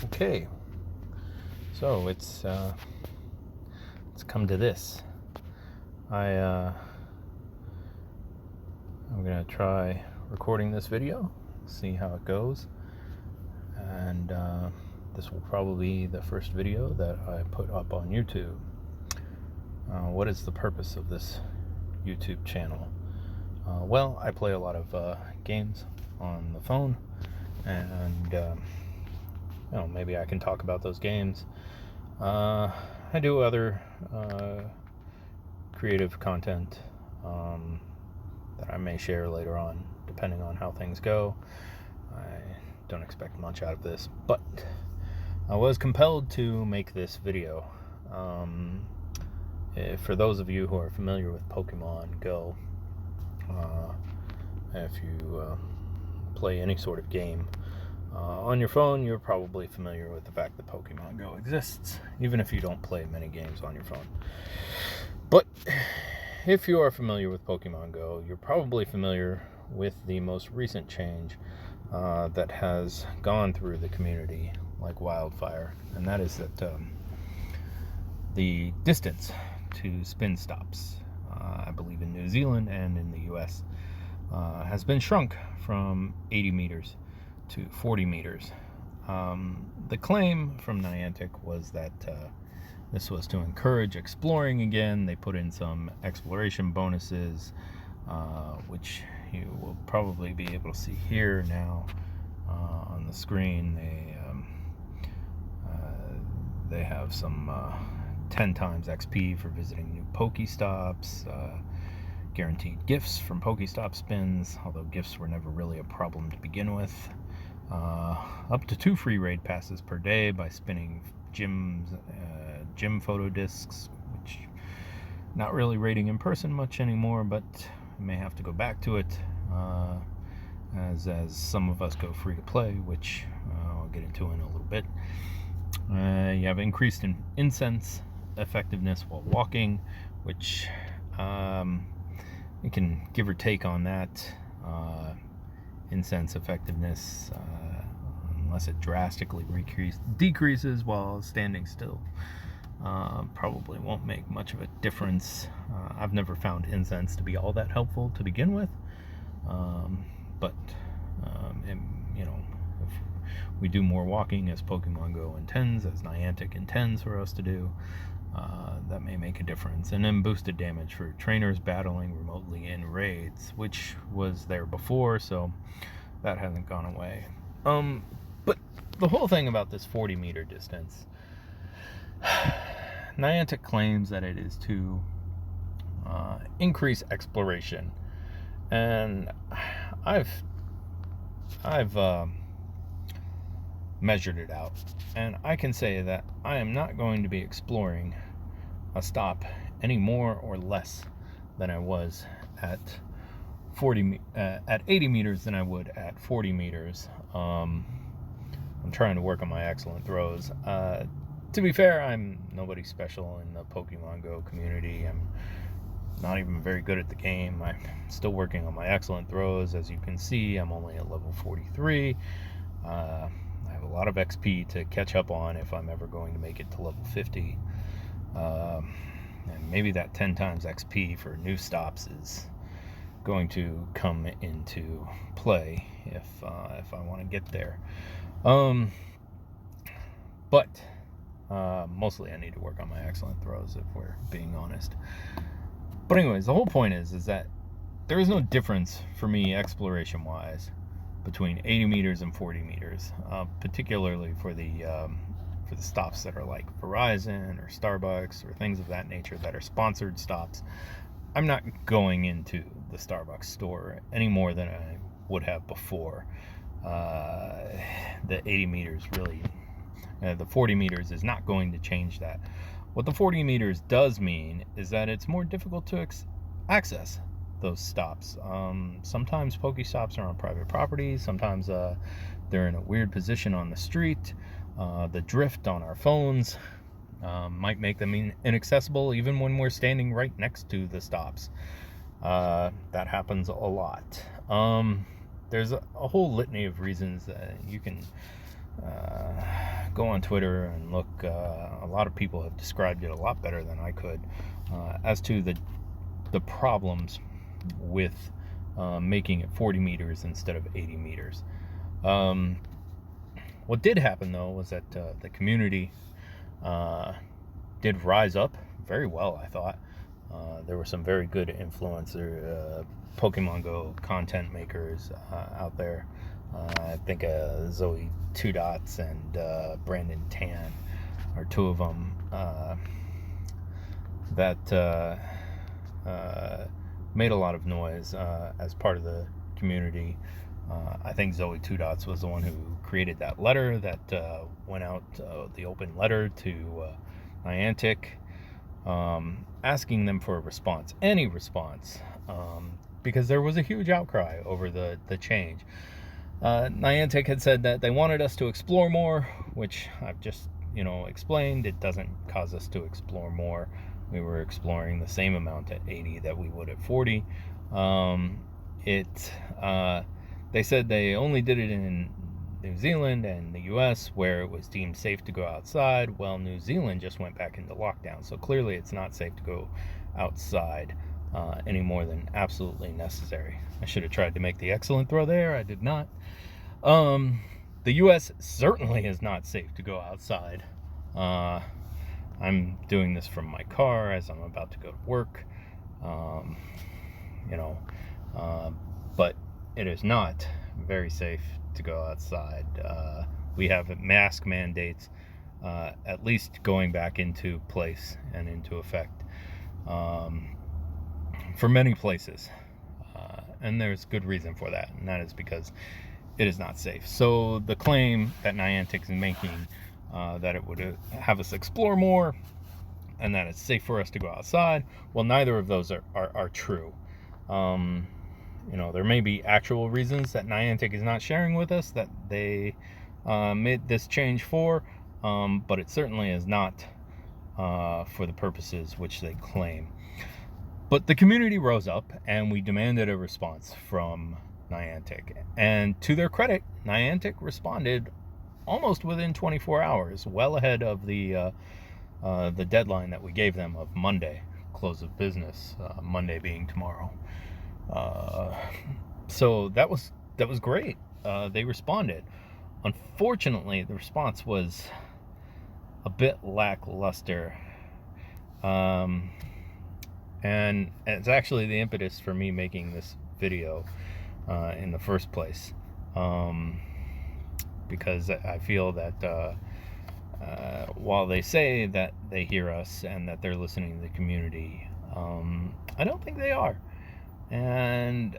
Okay, so it's come to this. I'm gonna try recording this video, see how it goes, and this will probably be the first video that I put up on YouTube. What is the purpose of this YouTube channel? Well, I play a lot of games on the phone, and maybe I can talk about those games. I do other creative content that I may share later on, depending on how things go. I don't expect much out of this, but I was compelled to make this video. For those of you who are familiar with Pokemon Go, if you play any sort of game on your phone, you're probably familiar with the fact that Pokemon Go exists, even if you don't play many games on your phone. But if you are familiar with Pokemon Go, you're probably familiar with the most recent change that has gone through the community like wildfire, and that is that the distance to spin stops, I believe in New Zealand and in the US, has been shrunk from 80 meters to 40 meters. The claim from Niantic was that this was to encourage exploring again. They put in some exploration bonuses, which you will probably be able to see here now on the screen. They have some 10 times XP for visiting new Pokestops, guaranteed gifts from Pokestop spins, although gifts were never really a problem to begin with. Up to 2 free raid passes per day by spinning gym photo discs, which not really raiding in person much anymore, but I may have to go back to it as some of us go free to play, which I'll get into in a little bit. You have increased in incense effectiveness while walking, which you can give or take on that. Incense effectiveness, unless it drastically decreases while standing still, probably won't make much of a difference. I've never found incense to be all that helpful to begin with, but if we do more walking as Pokemon Go intends, as Niantic intends for us to do, that may make a difference. And then boosted damage for trainers battling remotely in raids, which was there before, so that hasn't gone away. But the whole thing about this 40 meter distance, Niantic claims that it is to increase exploration, and I've measured it out, and I can say that I am not going to be exploring a stop any more or less than I was at 80 meters than I would at 40 meters. I'm trying to work on my excellent throws. To be fair, I'm nobody special in the Pokemon Go community. I'm not even very good at the game. I'm still working on my excellent throws. As you can see, I'm only at level 43. I have a lot of XP to catch up on if I'm ever going to make it to level 50. And maybe that 10 times XP for new stops is going to come into play if I want to get there. But mostly I need to work on my excellent throws, if we're being honest. But anyways, the whole point is that there is no difference for me exploration-wise between 80 meters and 40 meters, particularly for the stops that are like Verizon or Starbucks or things of that nature that are sponsored stops. I'm not going into the Starbucks store any more than I would have before. The 80 meters really, the 40 meters is not going to change that. What the 40 meters does mean is that it's more difficult to access those stops. Sometimes Pokestops are on private property. Sometimes they're in a weird position on the street. The drift on our phones might make them inaccessible even when we're standing right next to the stops. That happens a lot. There's a whole litany of reasons that you can go on Twitter and look. A lot of people have described it a lot better than I could as to the problems with making it 40 meters instead of 80 meters. What did happen, though, was that the community did rise up very well, I thought. There were some very good influencer Pokemon Go content makers out there. I think Zoe Two Dots and Brandon Tan are two of them that made a lot of noise as part of the community. I think Zoe Two Dots was the one who created that letter that went out, the open letter to Niantic, asking them for a response, any response, because there was a huge outcry over the change. Niantic had said that they wanted us to explore more, which I've just explained. It doesn't cause us to explore more. We were exploring the same amount at 80 that we would at 40. They said they only did it in New Zealand and the US where it was deemed safe to go outside. Well, New Zealand just went back into lockdown, so clearly it's not safe to go outside any more than absolutely necessary. I should have tried to make the excellent throw there. I did not. The US certainly is not safe to go outside. I'm doing this from my car as I'm about to go to work. But it is not very safe to go outside. We have mask mandates, at least going back into place and into effect for many places. And there's good reason for that, and that is because it is not safe. So the claim that Niantic is making, that it would have us explore more and that it's safe for us to go outside, well, neither of those are true. There may be actual reasons that Niantic is not sharing with us that they made this change for, but it certainly is not for the purposes which they claim. But the community rose up and we demanded a response from Niantic. And to their credit, Niantic responded almost within 24 hours, well ahead of the deadline that we gave them of Monday, close of business, Monday being tomorrow. So that was great. They responded. Unfortunately, the response was a bit lackluster. And it's actually the impetus for me making this video in the first place. Because I feel that while they say that they hear us and that they're listening to the community, I don't think they are. And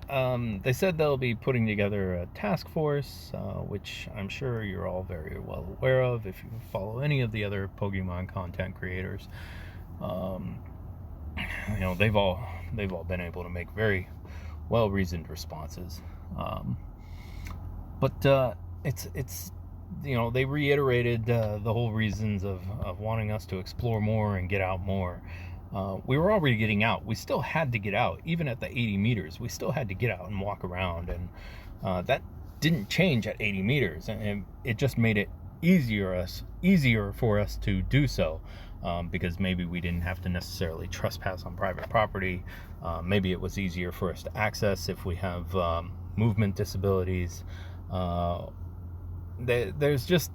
they said they'll be putting together a task force, which I'm sure you're all very well aware of if you follow any of the other Pokemon content creators. They've all been able to make very well-reasoned responses. But it's they reiterated the whole reasons of wanting us to explore more and get out more. We were already getting out. We still had to get out. Even at the 80 meters, we still had to get out and walk around. And that didn't change at 80 meters. And it just made it easier for us to do so. Because maybe we didn't have to necessarily trespass on private property. Maybe it was easier for us to access if we have movement disabilities. There's just...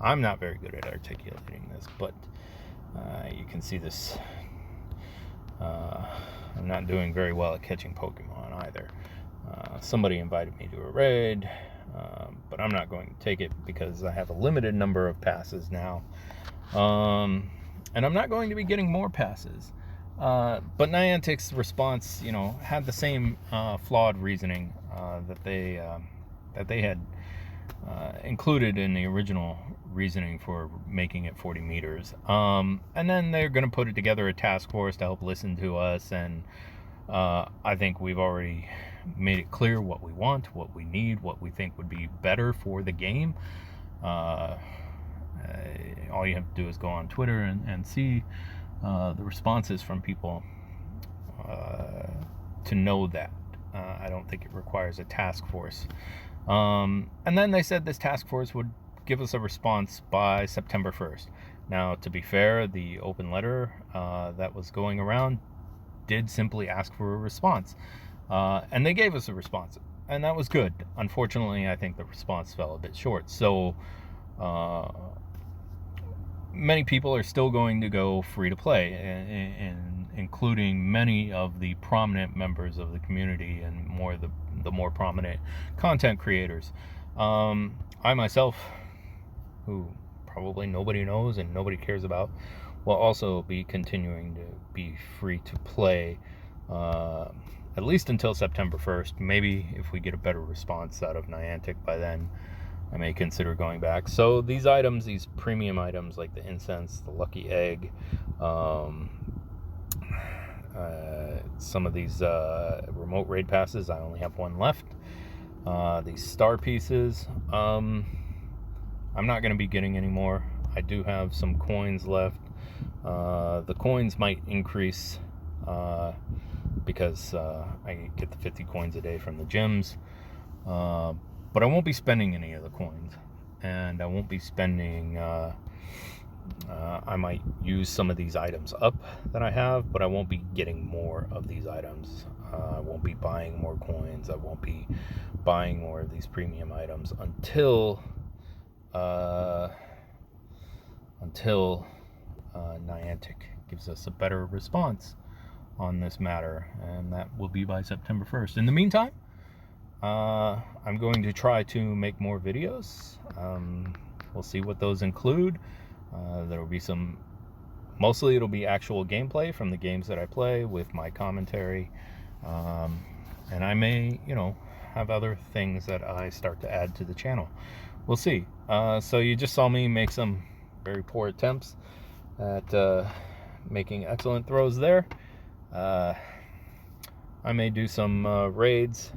I'm not very good at articulating this, but you can see this. I'm not doing very well at catching Pokemon either. Somebody invited me to a raid, but I'm not going to take it because I have a limited number of passes now. And I'm not going to be getting more passes. But Niantic's response, had the same flawed reasoning that they had included in the original reasoning for making it 40 meters. And then they're going to put it together a task force to help listen to us. And I think we've already made it clear what we want, what we need, what we think would be better for the game. All you have to do is go on Twitter and see the responses from people to know that. I don't think it requires a task force And then they said this task force would give us a response by September 1st. Now, to be fair, the open letter that was going around did simply ask for a response. And they gave us a response, and that was good. Unfortunately, I think the response fell a bit short. So many people are still going to go free to play, and including many of the prominent members of the community and the more prominent content creators. I myself, who probably nobody knows and nobody cares about, will also be continuing to be free to play at least until September 1st. Maybe if we get a better response out of Niantic by then, I may consider going back. So these items, these premium items like the incense, the lucky egg, some of these remote raid passes, I only have one left. These star pieces, I'm not going to be getting any more. I do have some coins left. The coins might increase because I get the 50 coins a day from the gyms. But I won't be spending any of the coins, and I won't be spending, I might use some of these items up that I have, but I won't be getting more of these items. I won't be buying more coins. I won't be buying more of these premium items until Niantic gives us a better response on this matter, and that will be by September 1st. In the meantime, I'm going to try to make more videos. We'll see what those include. There will be mostly it'll be actual gameplay from the games that I play with my commentary. And I may, have other things that I start to add to the channel. We'll see. So you just saw me make some very poor attempts at making excellent throws there. I may do some raids.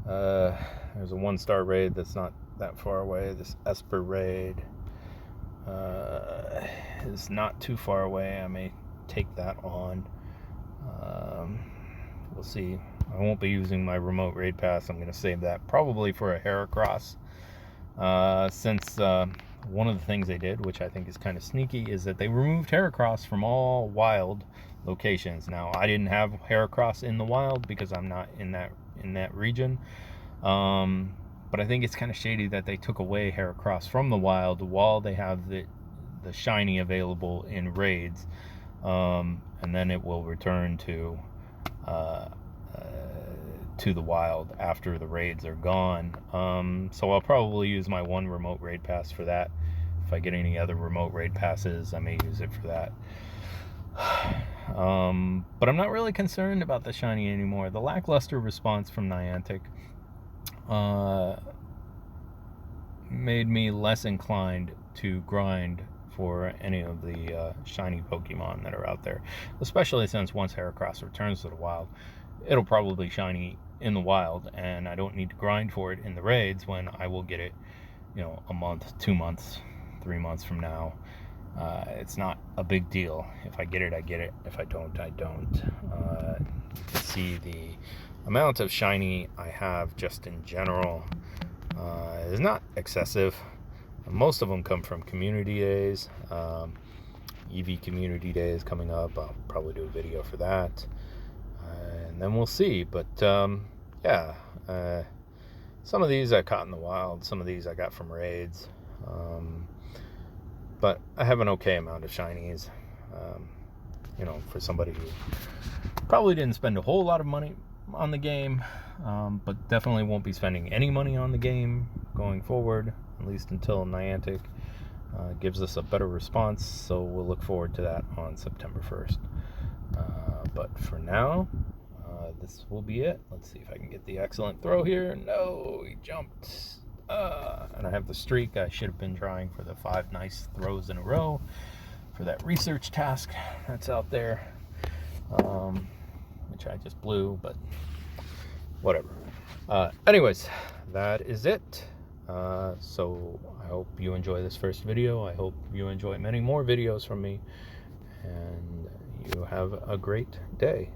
There's a 1-star raid that's not that far away. This Esper raid is not too far away. I may take that on. We'll see. I won't be using my remote raid pass. I'm going to save that probably for a Heracross. Since one of the things they did, which I think is kind of sneaky, is that they removed Heracross from all wild locations. Now, I didn't have Heracross in the wild because I'm not in that region. But I think it's kind of shady that they took away Heracross from the wild while they have the shiny available in raids, and then it will return to the wild after the raids are gone. So I'll probably use my one remote raid pass for that. If I get any other remote raid passes, I may use it for that. But I'm not really concerned about the shiny anymore. The lackluster response from Niantic made me less inclined to grind for any of the shiny Pokemon that are out there, especially since once Heracross returns to the wild, it'll probably shiny in the wild, and I don't need to grind for it in the raids when I will get it, a month, 2 months, 3 months from now. It's not a big deal. If I get it, I get it. If I don't, I don't. You can see the amount of shiny I have just in general is not excessive. Most of them come from community days. EV community day is coming up. I'll probably do a video for that. And then we'll see. But yeah, some of these I caught in the wild. Some of these I got from raids. But I have an okay amount of shinies. For somebody who probably didn't spend a whole lot of money on the game, but definitely won't be spending any money on the game going forward, at least until Niantic gives us a better response. So we'll look forward to that on September 1st. But for now, this will be it. Let's see if I can get the excellent throw here. No, he jumped. And I have the streak. I should have been trying for the 5 nice throws in a row for that research task that's out there, which I just blew, but whatever. Anyways, that is it. So I hope you enjoy this first video. I hope you enjoy many more videos from me, and you have a great day.